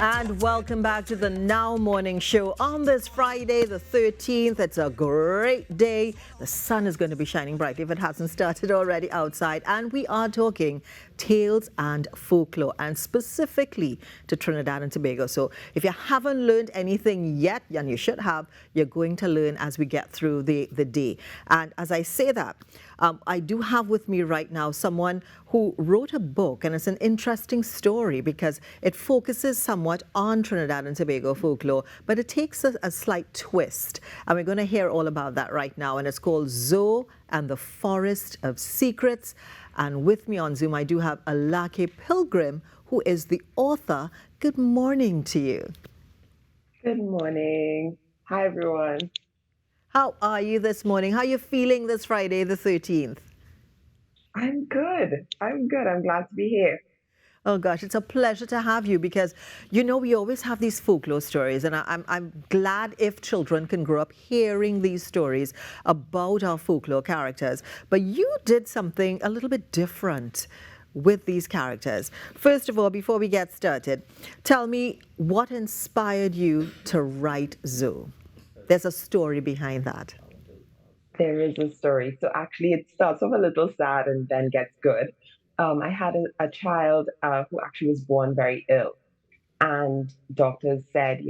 And welcome back to the Now Morning Show on this Friday, the 13th. It's a great day. The sun is going to be shining bright if it hasn't started already outside. And we are talking tales and folklore, and specifically to Trinidad and Tobago. So if you haven't learned anything yet, and you should have, you're going to learn as we get through the day. And as I say that, I do have with me right now someone who wrote a book, and it's an interesting story because it focuses somewhat on Trinidad and Tobago folklore, but it takes a slight twist. And we're going to hear all about that right now. And it's called Zoe and the Forest of Secrets. And with me on Zoom, I do have Alake Pilgrim, who is the author. Good morning to you. Good morning. Hi, everyone. How are you this morning? How are you feeling this Friday, the 13th? I'm good. I'm good. I'm glad to be here. Oh gosh, it's a pleasure to have you because, you know, we always have these folklore stories, and I'm glad if children can grow up hearing these stories about our folklore characters. But you did something a little bit different with these characters. First of all, before we get started, tell me what inspired you to write Zoe. There's a story behind that. There is a story. So actually, it starts off a little sad and then gets good. I had a child who actually was born very ill, and doctors said,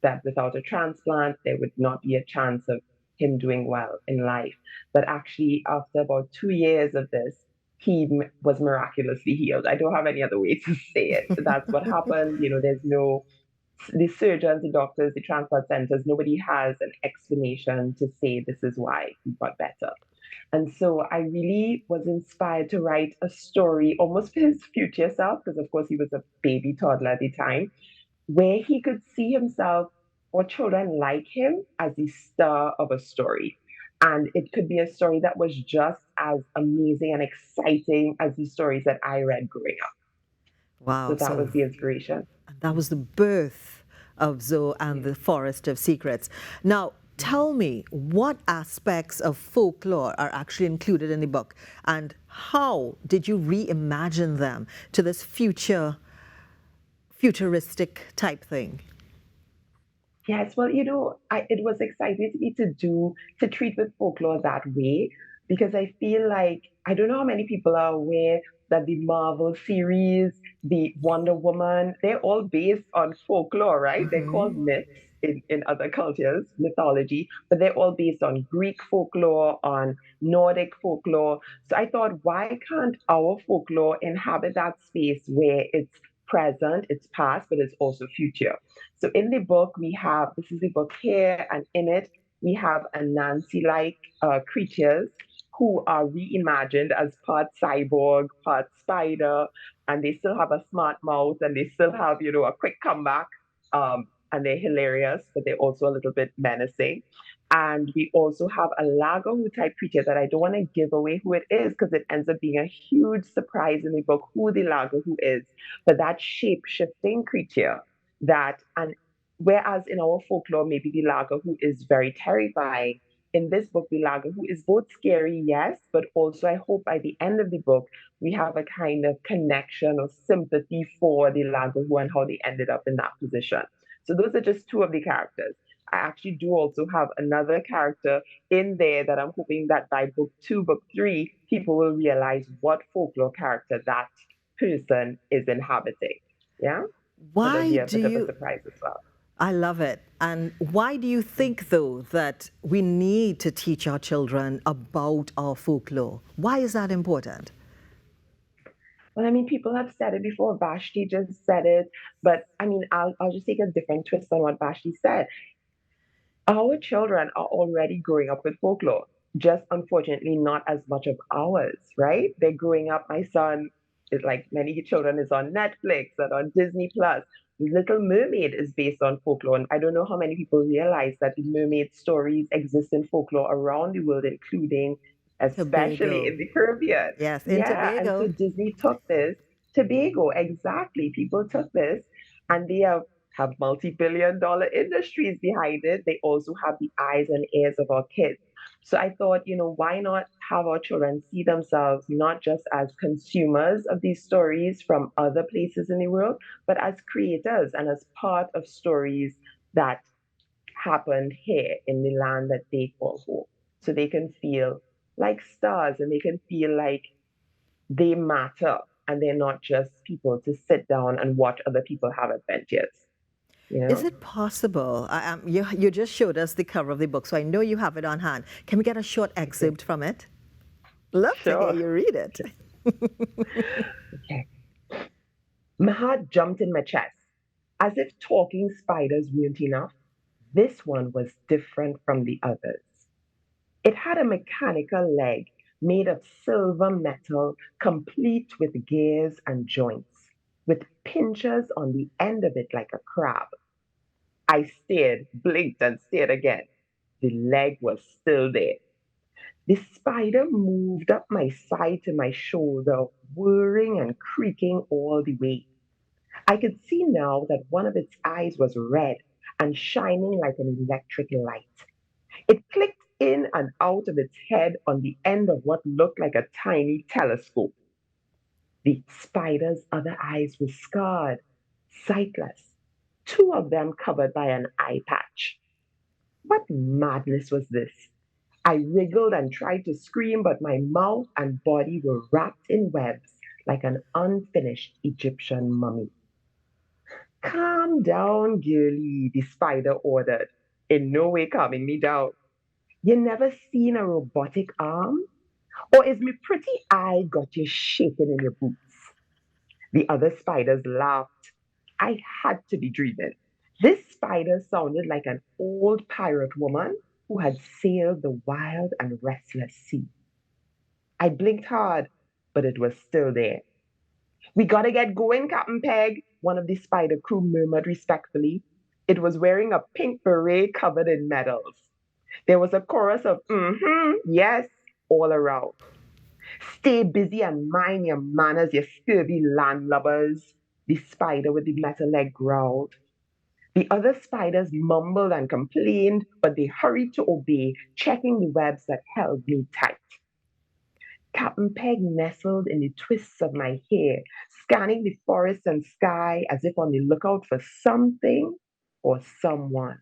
that without a transplant, there would not be a chance of him doing well in life. But actually, after about 2 years of this, he was miraculously healed. I don't have any other way to say it. That's what happened. There's no the surgeons, the doctors, the transplant centers, nobody has an explanation to say this is why he got better. And so I really was inspired to write a story almost for his future self, because of course he was a baby toddler at the time, where he could see himself or children like him as the star of a story. And it could be a story that was just as amazing and exciting as the stories that I read growing up. So Wow, that so was the inspiration. that was the birth of Zoe and Yeah. the Forest of Secrets. Now, tell me what aspects of folklore are actually included in the book, and how did you reimagine them to this futuristic type thing? Yes, well, it was exciting to me to treat with folklore that way because I feel like I don't know how many people are aware that the Marvel series, the Wonder Woman, they're all based on folklore, right? They're called myths in other cultures, mythology, but they're all based on Greek folklore, on Nordic folklore. So I thought, why can't our folklore inhabit that space where it's present, it's past, but it's also future? So in the book, this is the book here, and in it, we have a Nancy-like creatures who are reimagined as part cyborg, part spider, and they still have a smart mouth and they still have, a quick comeback. And they're hilarious, but they're also a little bit menacing. And we also have a Lagahoo type creature that I don't want to give away who it is because it ends up being a huge surprise in the book who the Lagahoo is. But that shape shifting creature and whereas in our folklore, maybe the lager who is very terrifying, in this book, the lager who is both scary, yes, but also I hope by the end of the book, we have a kind of connection or sympathy for the lager who and how they ended up in that position. So those are just two of the characters. I actually do also have another character in there that I'm hoping that by book two, book three, people will realize what folklore character that person is inhabiting. Yeah. So there'll Why be a do bit of a you surprise as well. I love it. And why do you think, though, that we need to teach our children about our folklore? Why is that important? Well, I mean, people have said it before. Vashti just said it, but I mean, I'll just take a different twist on what Vashti said. Our children are already growing up with folklore, just unfortunately not as much of ours, right? They're growing up. My son is like many children is on Netflix and on Disney Plus. Little Mermaid is based on folklore, and I don't know how many people realize that the mermaid stories exist in folklore around the world, including especially Tobago. in the Caribbean. Yes, in Yeah, and so Tobago. Disney took this, Tobago, exactly. People took this and they have multi-billion dollar industries behind it. They also have the eyes and ears of our kids. So I thought, why not have our children see themselves not just as consumers of these stories from other places in the world, but as creators and as part of stories that happened here in the land that they call home. So they can feel like stars and they can feel like they matter and they're not just people to sit down and watch other people have adventures, you Is know? it possible? You just showed us the cover of the book, so I know you have it on hand. Can we get a short Okay. excerpt from it? Love to hear Sure. you read it. Okay. My heart jumped in my chest. As if talking spiders weren't enough, this one was different from the others. It had a mechanical leg made of silver metal, complete with gears and joints, with pinchers on the end of it like a crab. I stared, blinked, and stared again. The leg was still there. The spider moved up my side to my shoulder, whirring and creaking all the way. I could see now that one of its eyes was red and shining like an electric light. It clicked in and out of its head on the end of what looked like a tiny telescope. The spider's other eyes were scarred, sightless, two of them covered by an eye patch. What madness was this? I wriggled and tried to scream, but my mouth and body were wrapped in webs like an unfinished Egyptian mummy. Calm down, girlie, the spider ordered, in no way calming me down. You never seen a robotic arm? Or is me pretty eye got you shaking in your boots? The other spiders laughed. I had to be dreaming. This spider sounded like an old pirate woman who had sailed the wild and restless sea. I blinked hard, but it was still there. We gotta get going, Captain Peg, one of the spider crew murmured respectfully. It was wearing a pink beret covered in medals. There was a chorus of yes, all around. Stay busy and mind your manners, you scurvy landlubbers, the spider with the metal leg growled. The other spiders mumbled and complained, but they hurried to obey, checking the webs that held me tight. Captain Peg nestled in the twists of my hair, scanning the forest and sky as if on the lookout for something or someone.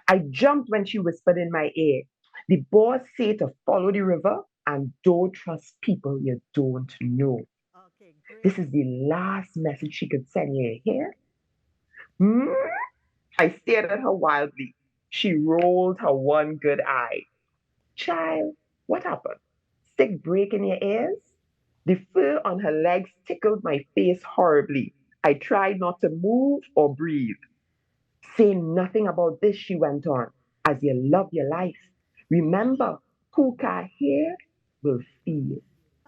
I jumped when she whispered in my ear, the boss say to follow the river and don't trust people you don't know. Okay, This great. is the last message she could send you here. Hmm? I stared at her wildly. She rolled her one good eye. Child, what happened? Stick break in your ears? The fur on her legs tickled my face horribly. I tried not to move or breathe. Say nothing about this, she went on, as you love your life. Remember, who can hear will feel.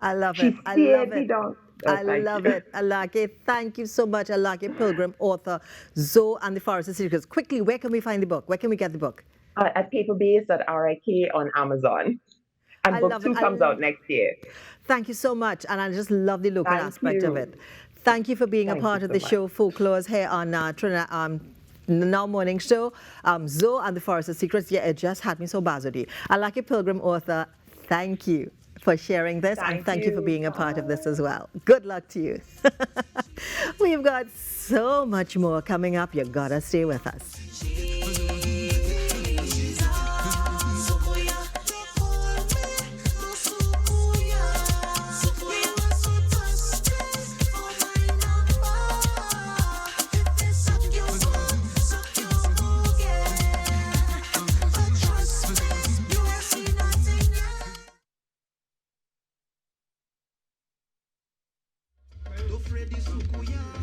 I love She it. I love stared me it. down. Oh, I thank love you. it. Alake, thank you so much. Alake Pilgrim, author, Zoe and the Forest of Secrets. Quickly, where can we find the book? Where can we get the book? At paperbase.rik on Amazon. And I book love it. two comes out next year. Thank you so much. And I just love the local Thank aspect of you. it. Thank you for being a Thank you part of so the much. show, Folklores, here on Trinidad. Now morning show, Zoe and the Forest of Secrets. Yeah, it just had me so buzzedy. Alake Pilgrim, author, thank you for sharing this and Thank thank you for you. being a part of this Bye. as well. Good luck to you. We've got so much more coming up. You gotta stay with us. Tô Freddy Sukuya.